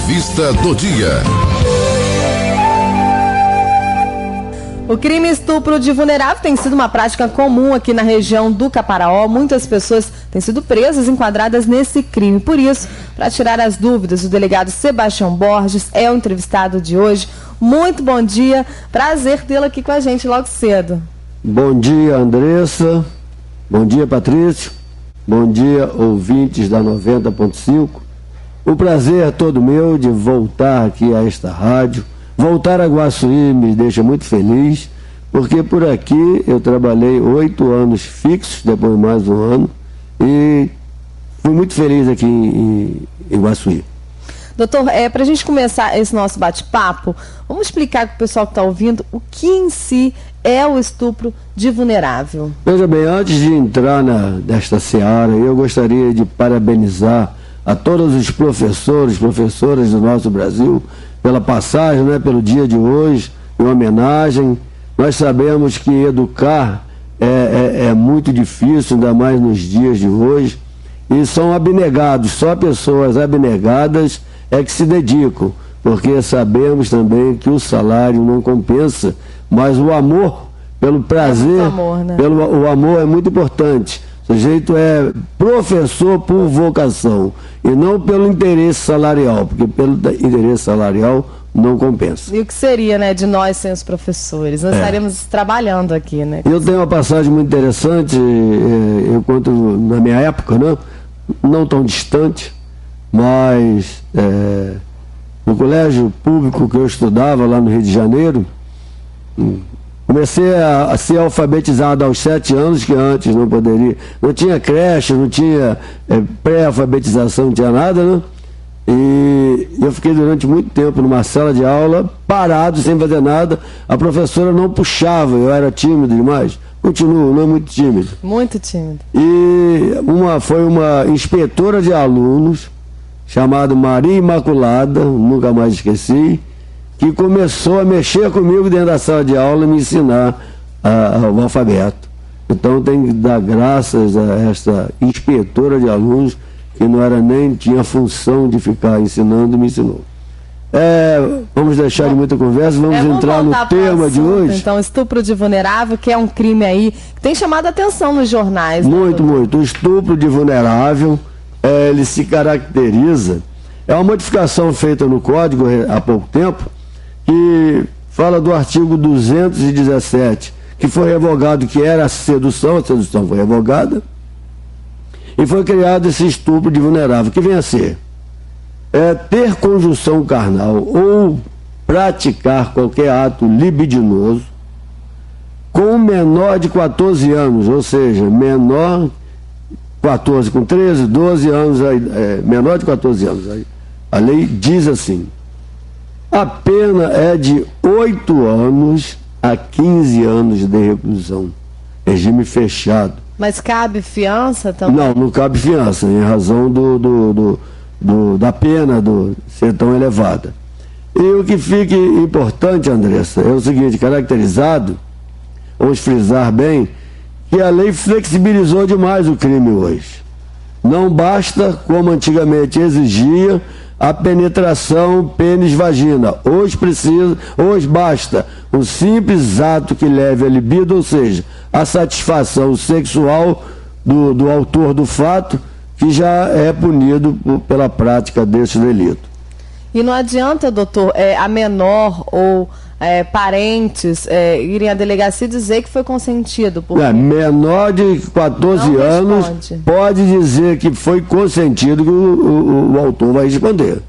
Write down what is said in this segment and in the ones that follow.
Entrevista do dia. O crime estupro de vulnerável tem sido uma prática comum aqui na região do Caparaó. Muitas pessoas têm sido presas, enquadradas nesse crime. Por isso, para tirar as dúvidas, o delegado Sebastião Borges é o entrevistado de hoje. Muito bom dia, prazer tê-lo aqui com a gente logo cedo. Bom dia, Andressa. Bom dia, Patrício. Bom dia, ouvintes da 90.5. O prazer é todo meu de voltar aqui a esta rádio. Voltar a Guaçuí me deixa muito feliz, porque por aqui eu trabalhei 8 anos fixos, depois mais um ano, e fui muito feliz aqui em Guaçuí. Doutor, para a gente começar esse nosso bate-papo, vamos explicar para o pessoal que está ouvindo o que em si é o estupro de vulnerável. Veja bem, antes de entrar nesta seara, eu gostaria de parabenizar a todos os professoras do nosso Brasil, pela passagem, né, pelo dia de hoje, em homenagem. Nós sabemos que educar é muito difícil, ainda mais nos dias de hoje, e são abnegados, só pessoas abnegadas é que se dedicam, porque sabemos também que o salário não compensa, mas o amor, pelo prazer, o amor é muito importante. O sujeito é professor por vocação e não pelo interesse salarial, porque pelo interesse salarial não compensa. E o que seria, né, de nós sem os professores? Nós estaremos trabalhando aqui, né? Eu tenho uma passagem muito interessante, eu conto na minha época, né? Não tão distante, mas no colégio público que eu estudava lá no Rio de Janeiro, comecei a ser alfabetizado aos 7 anos, que antes não poderia, não tinha creche, não tinha pré-alfabetização, não tinha nada, né? E eu fiquei durante muito tempo numa sala de aula, parado, sem fazer nada. A professora não puxava, eu era tímido demais. Continuo, não é muito tímido. Muito tímido. E foi uma inspetora de alunos, chamada Maria Imaculada, nunca mais esqueci, que começou a mexer comigo dentro da sala de aula e me ensinar o alfabeto. Então tem que dar graças a esta inspetora de alunos, que não era nem tinha função de ficar ensinando, me ensinou. Vamos deixar de muita conversa, vamos entrar no tema de hoje. Então, estupro de vulnerável, que é um crime aí que tem chamado a atenção nos jornais. Muito, né? Muito. O estupro de vulnerável, ele se caracteriza, é uma modificação feita no Código há pouco tempo, que fala do artigo 217, que foi revogado, que era a sedução foi revogada, e foi criado esse estupro de vulnerável, que vem a ser ter conjunção carnal ou praticar qualquer ato libidinoso com um menor de 14 anos, ou seja, menor 14 com 13, 12 anos, menor de 14 anos. A lei diz assim: a pena é de 8 anos a 15 anos de reclusão. Regime fechado. Mas cabe fiança também? Não cabe fiança, em razão da pena ser tão elevada. E o que fica importante, Andressa, é o seguinte: caracterizado, vamos frisar bem, que a lei flexibilizou demais o crime hoje. Não basta, como antigamente exigia, a penetração pênis-vagina. Hoje basta um simples ato que leve a libido, ou seja, a satisfação sexual do autor do fato, que já é punido pela prática desse delito. E não adianta, doutor, a menor ou parentes irem à delegacia dizer que foi consentido. Porque... menor de 14 anos pode dizer que foi consentido, que o autor vai responder.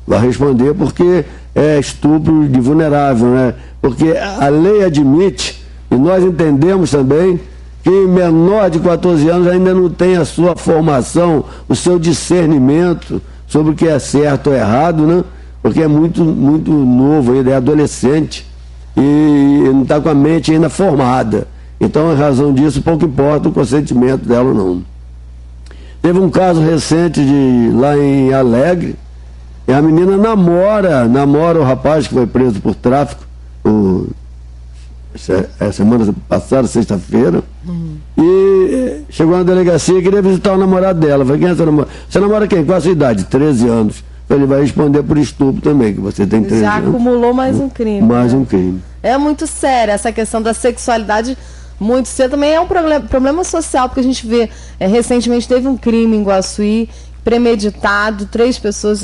Vai responder porque é estupro de vulnerável, né? Porque a lei admite, e nós entendemos também, que menor de 14 anos ainda não tem a sua formação, o seu discernimento sobre o que é certo ou errado, né? Porque é muito, muito novo, ainda é adolescente e não está com a mente ainda formada. Então, em razão disso, pouco importa o consentimento dela ou não. Teve um caso recente lá em Alegre, e a menina namora o rapaz que foi preso por tráfico semana passada, sexta-feira, e chegou na delegacia e queria visitar o namorado dela. Falei: quem é seu namorado? Você namora quem? Qual a sua idade? 13 anos. ele vai responder por estupro também, que você tem 13 anos. Já acumulou mais um crime. Mais um crime. É muito sério essa questão da sexualidade muito cedo. Também é um problema social, porque a gente vê, recentemente teve um crime em Guaçuí, premeditado, 3 pessoas,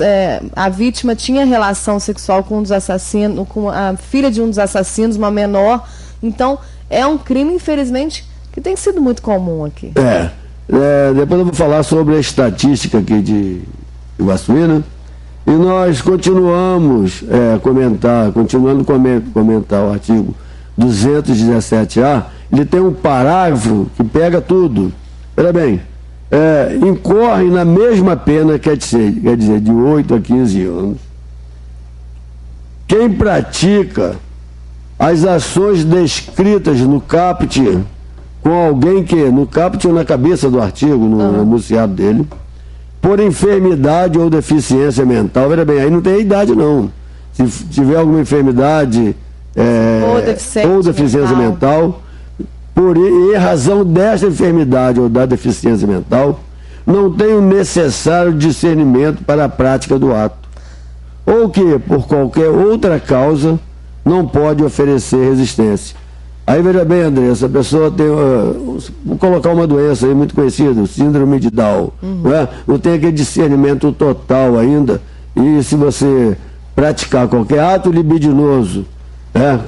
a vítima tinha relação sexual com um dos assassinos, com a filha de um dos assassinos, uma menor. Então, é um crime, infelizmente, que tem sido muito comum aqui. Depois eu vou falar sobre a estatística aqui de Guaçuí, né? E nós continuamos continuando comentar o artigo 217A, ele tem um parágrafo que pega tudo. Olha bem, incorre na mesma pena, quer dizer, de 8 a 15 anos, quem pratica as ações descritas no caput com alguém que, no caput ou na cabeça do artigo, no enunciado dele, por enfermidade ou deficiência mental. Veja bem, aí não tem idade não. Se tiver alguma enfermidade ou deficiência mental, em razão desta enfermidade ou da deficiência mental, não tem o necessário discernimento para a prática do ato, ou que, por qualquer outra causa, não pode oferecer resistência. Aí veja bem, André, essa pessoa tem, vou colocar uma doença aí muito conhecida, o síndrome de Down, não tem aquele discernimento total ainda, e se você praticar qualquer ato libidinoso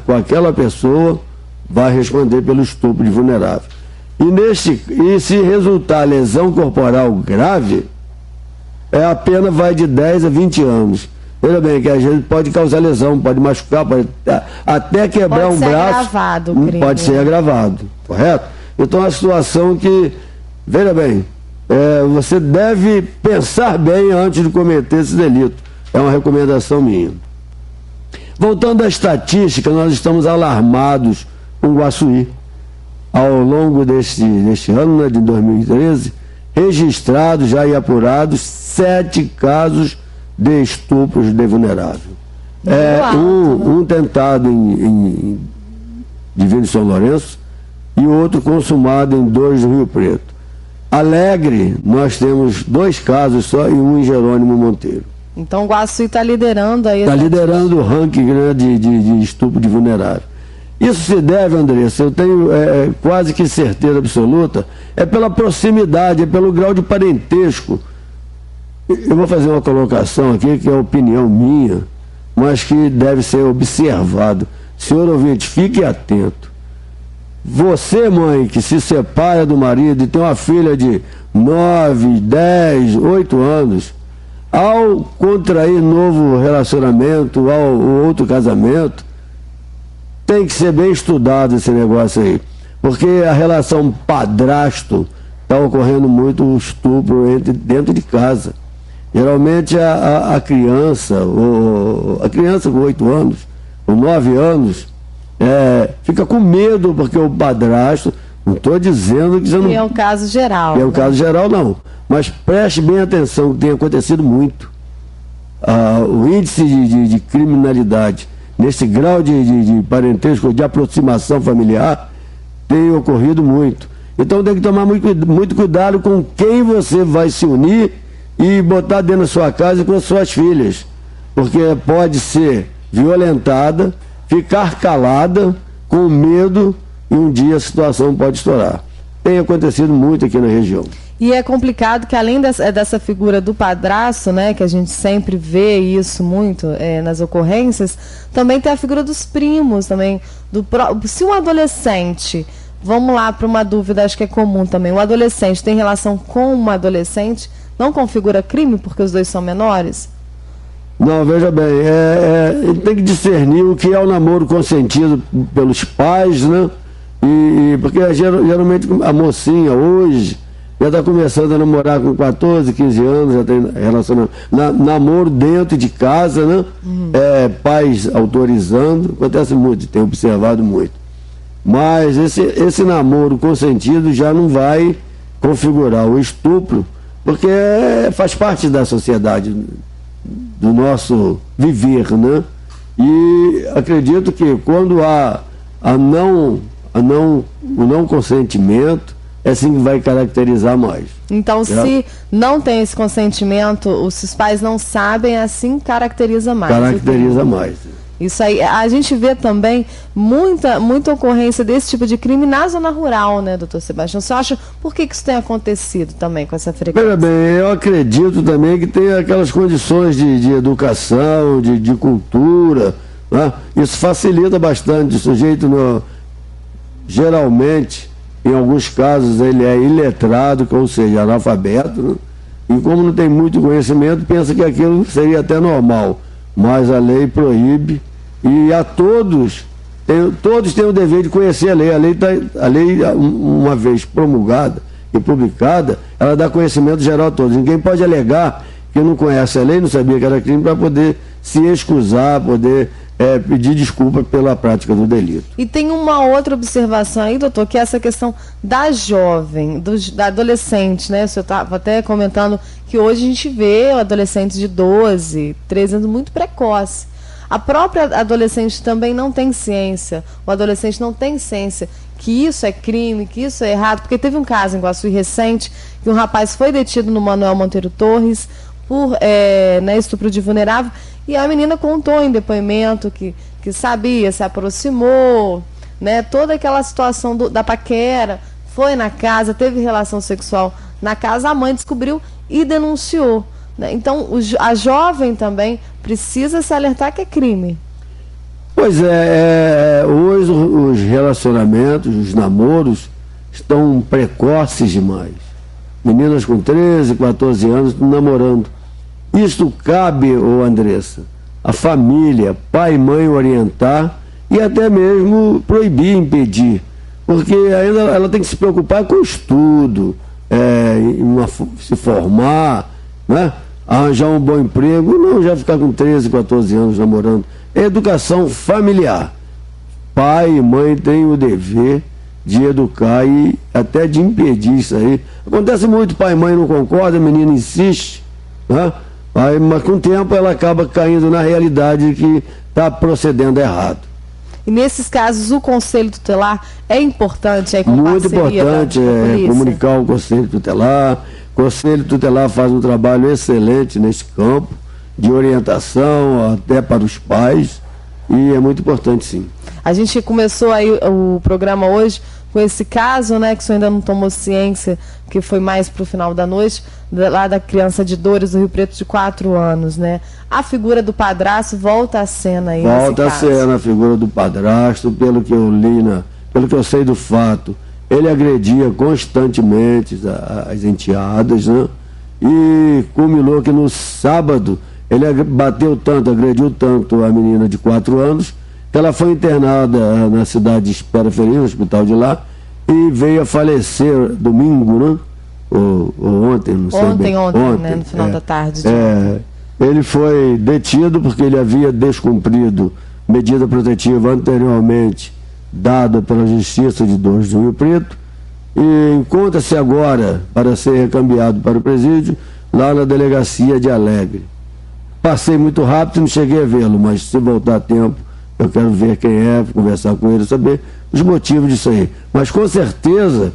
com aquela pessoa, vai responder pelo estupro de vulnerável. E se resultar lesão corporal grave, a pena vai de 10 a 20 anos. Veja bem, que a gente pode causar lesão, pode machucar, pode até quebrar um braço. Pode ser agravado, correto? Então é uma situação que, veja bem, você deve pensar bem antes de cometer esse delito. É uma recomendação minha. Voltando à estatística, nós estamos alarmados com Guaçuí. Ao longo deste ano, né, de 2013, registrados já e apurados 7 casos de estupros de vulnerável. Um tentado em Divino de São Lourenço e outro consumado em 2 do Rio Preto. Alegre, nós temos 2 casos só e um em Jerônimo Monteiro. Então o Guaçuí está liderando aí. Está liderando o ranking, né, de estupro de vulnerável. Isso se deve, Andressa, eu tenho quase que certeza absoluta, pela proximidade, pelo grau de parentesco. Eu vou fazer uma colocação aqui, que é opinião minha, mas que deve ser observado. Senhor ouvinte, fique atento. Você, mãe, que se separa do marido e tem uma filha de 9, 10, 8 anos, ao contrair novo relacionamento, ou outro casamento, tem que ser bem estudado esse negócio aí. Porque a relação padrasto está ocorrendo muito o estupro dentro de casa. Geralmente a criança com 8 anos, ou 9 anos, fica com medo porque o padrasto, não estou dizendo que você não... E é um caso geral. É um caso geral, não. Mas preste bem atenção, que tem acontecido muito. O índice de criminalidade, nesse grau de parentesco, de aproximação familiar, tem ocorrido muito. Então tem que tomar muito cuidado com quem você vai se unir e botar dentro da sua casa com as suas filhas, porque pode ser violentada, ficar calada, com medo, e um dia a situação pode estourar. Tem acontecido muito aqui na região. E é complicado que, além dessa figura do padrasto, né, que a gente sempre vê isso muito nas ocorrências, também tem a figura dos primos também. Se um adolescente, vamos lá para uma dúvida, acho que é comum também, o adolescente tem relação com uma adolescente, não configura crime porque os dois são menores? Não, veja bem, ele tem que discernir o que é o namoro consentido pelos pais, né? Porque geralmente a mocinha hoje já está começando a namorar com 14, 15 anos, já tem relacionamento. Namoro dentro de casa, né? Pais autorizando, acontece muito, tem observado muito. Mas esse namoro consentido já não vai configurar o estupro, porque faz parte da sociedade, do nosso viver, né? E acredito que quando há o não consentimento, é assim que vai caracterizar mais. Então, se não tem esse consentimento, os pais não sabem, assim caracteriza mais. Caracteriza mais. Isso aí, a gente vê também muita ocorrência desse tipo de crime na zona rural, né, doutor Sebastião? Você acha, por que isso tem acontecido também com essa frequência? Veja bem, eu acredito também que tem aquelas condições de educação, de cultura, né? Isso facilita bastante. O sujeito, geralmente, em alguns casos, ele é iletrado, ou seja, analfabeto, né? E como não tem muito conhecimento, pensa que aquilo seria até normal. Mas a lei proíbe e a todos têm o dever de conhecer a lei. A lei, uma vez promulgada e publicada, ela dá conhecimento geral a todos. Ninguém pode alegar que não conhece a lei, não sabia que era crime, para poder se excusar, poder pedir desculpa pela prática do delito. E tem uma outra observação aí, doutor, que é essa questão da jovem, da adolescente, né? O senhor estava até comentando que hoje a gente vê adolescentes de 12, 13 anos muito precoce. A própria adolescente também não tem ciência, o adolescente não tem ciência que isso é crime, que isso é errado, porque teve um caso em Iguaçu recente, que um rapaz foi detido no Manuel Monteiro Torres por estupro de vulnerável, e a menina contou em depoimento que sabia, se aproximou, né, toda aquela situação da paquera, foi na casa, teve relação sexual na casa, a mãe descobriu e denunciou, né? Então, a jovem também precisa se alertar que é crime. Pois hoje os relacionamentos, os namoros, estão precoces demais. Meninas com 13, 14 anos namorando. Isto cabe, Andressa, a família, pai e mãe orientar e até mesmo proibir, impedir. Porque ainda ela tem que se preocupar com o estudo, se formar, né? Arranjar um bom emprego, não já ficar com 13, 14 anos namorando. É educação familiar. Pai e mãe têm o dever de educar e até de impedir isso aí. Acontece muito, pai e mãe não concordam, a menina insiste, né? Mas com o tempo ela acaba caindo na realidade que está procedendo errado. E nesses casos o conselho tutelar é importante, muito importante, comunicar o conselho tutelar. O conselho tutelar faz um trabalho excelente nesse campo de orientação até para os pais e é muito importante, sim. A gente começou aí o programa hoje com esse caso, né, que o senhor ainda não tomou ciência, que foi mais para o final da noite, lá da criança de Dores, do Rio Preto, de 4 anos, né? A figura do padrasto volta à cena aí. Volta à cena a figura do padrasto, pelo que eu li, pelo que eu sei do fato. Ele agredia constantemente as enteadas, né? E culminou que no sábado ele agrediu tanto a menina de 4 anos, que ela foi internada na cidade de Espera Feliz, no hospital de lá, e veio a falecer domingo, né? Ou ontem, não sei bem. Ontem, né? No final da tarde. Ele foi detido porque ele havia descumprido medida protetiva anteriormente dada pela Justiça de Dores do Rio Preto e encontra-se agora para ser recambiado para o presídio lá na delegacia de Alegre. Passei muito rápido e não cheguei a vê-lo, mas se voltar a tempo eu quero ver quem é, conversar com ele, saber os motivos disso aí. Mas com certeza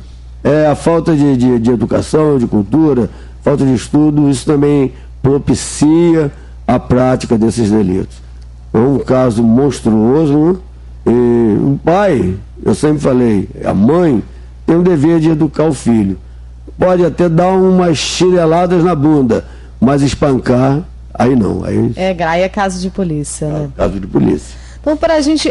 a falta de educação, de cultura, falta de estudo, isso também propicia a prática desses delitos. É um caso monstruoso, né? E o pai, eu sempre falei, a mãe tem o dever de educar o filho. Pode até dar umas chineladas na bunda, mas espancar, aí não. Aí é caso de polícia, né? Caso de polícia. Então, para a gente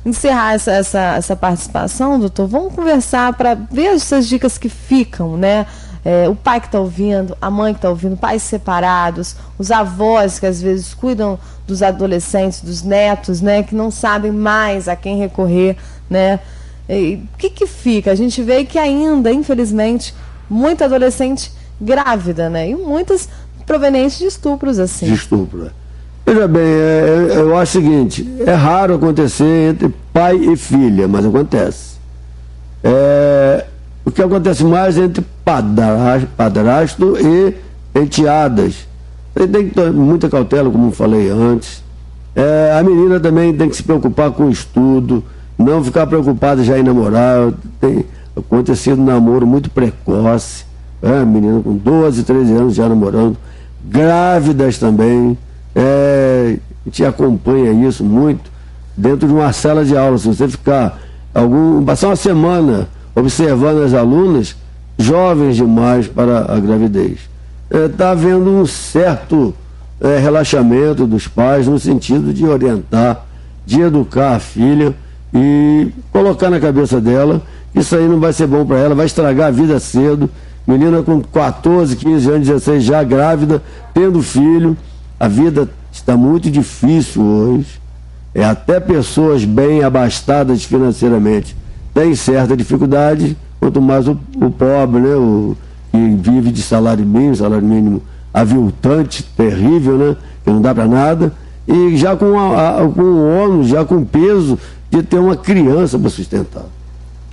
encerrar essa participação, doutor, vamos conversar para ver essas dicas que ficam, né? O pai que está ouvindo, a mãe que está ouvindo, pais separados, os avós que às vezes cuidam dos adolescentes, dos netos, né? Que não sabem mais a quem recorrer, né? O que fica? A gente vê que ainda, infelizmente, muita adolescente grávida, né? E muitas provenientes de estupros, assim. De estupro, Veja bem, eu acho o seguinte, é raro acontecer entre pai e filha, mas acontece. O que acontece mais entre padrasto e enteadas. Ele tem que ter muita cautela, como falei antes. A menina também tem que se preocupar com o estudo, não ficar preocupada já em namorar. acontecido um namoro muito precoce, menina com 12, 13 anos já namorando, grávidas também, a gente acompanha isso muito dentro de uma sala de aula. Se você ficar passar uma semana observando as alunas, jovens demais para a gravidez. Está havendo um certo relaxamento dos pais no sentido de orientar, de educar a filha e colocar na cabeça dela que isso aí não vai ser bom para ela, vai estragar a vida cedo. Menina com 14, 15 anos, 16, já grávida, tendo filho. A vida está muito difícil hoje. Até pessoas bem abastadas financeiramente têm certa dificuldade, quanto mais o pobre, né? O que vive de salário mínimo aviltante, terrível, né? Que não dá para nada, e já com o ônus, já com o peso de ter uma criança para sustentar.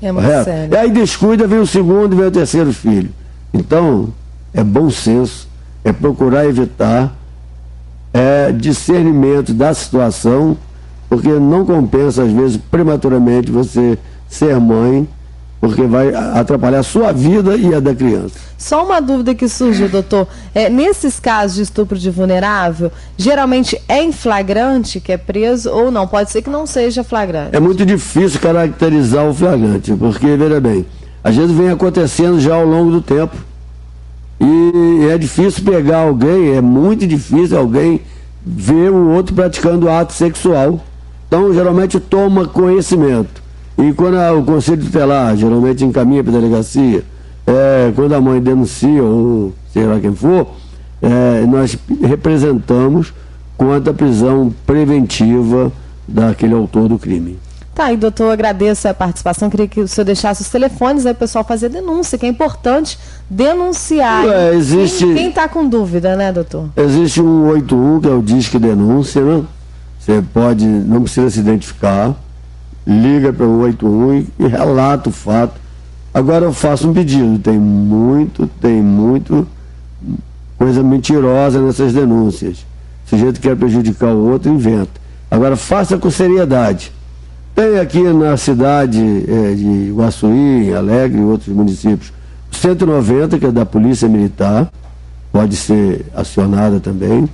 É muito sério. E aí descuida, vem o segundo e vem o terceiro filho. Então, é bom senso, é procurar evitar, discernimento da situação, porque não compensa, às vezes, prematuramente você ser mãe, porque vai atrapalhar a sua vida e a da criança. Só uma dúvida que surgiu, doutor. Nesses casos de estupro de vulnerável, geralmente é em flagrante que é preso ou não? Pode ser que não seja flagrante. É muito difícil caracterizar o flagrante, porque, veja bem, às vezes vem acontecendo já ao longo do tempo. E é difícil pegar alguém, é muito difícil alguém ver o outro praticando ato sexual. Então, geralmente, toma conhecimento. E quando o Conselho Tutelar geralmente encaminha para a delegacia, quando a mãe denuncia, ou sei lá quem for, nós representamos quanto à prisão preventiva daquele autor do crime. Tá, e doutor, agradeço a participação, queria que o senhor deixasse os telefones aí o pessoal fazer denúncia, que é importante denunciar. Quem está com dúvida, né, doutor? Existe um 181, que é o Disque Denúncia, né? Você não precisa se identificar, liga para o 181 e relata o fato. Agora eu faço um pedido, tem muito coisa mentirosa nessas denúncias. Se o sujeito quer prejudicar o outro, inventa. Agora faça com seriedade. Tem aqui na cidade de Iguaçuí, em Alegre e outros municípios, 190, que é da Polícia Militar, pode ser acionada também.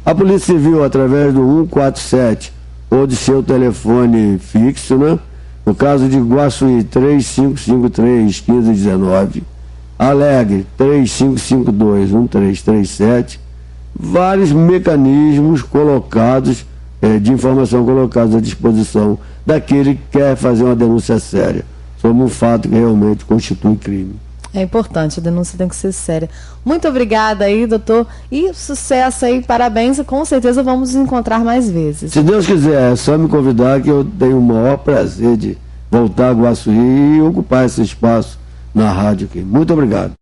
A Polícia Civil, através do 147, ou de seu telefone fixo, né? No caso de Iguaçuí, 3553-1519, Alegre, 3552-1337, vários mecanismos colocados, de informação colocados à disposição daquele que quer fazer uma denúncia séria sobre um fato que realmente constitui crime. É importante, a denúncia tem que ser séria. Muito obrigada aí, doutor, e sucesso aí, parabéns, e com certeza vamos nos encontrar mais vezes. Se Deus quiser, é só me convidar que eu tenho o maior prazer de voltar a Iguaçuí e ocupar esse espaço na rádio aqui. Muito obrigado.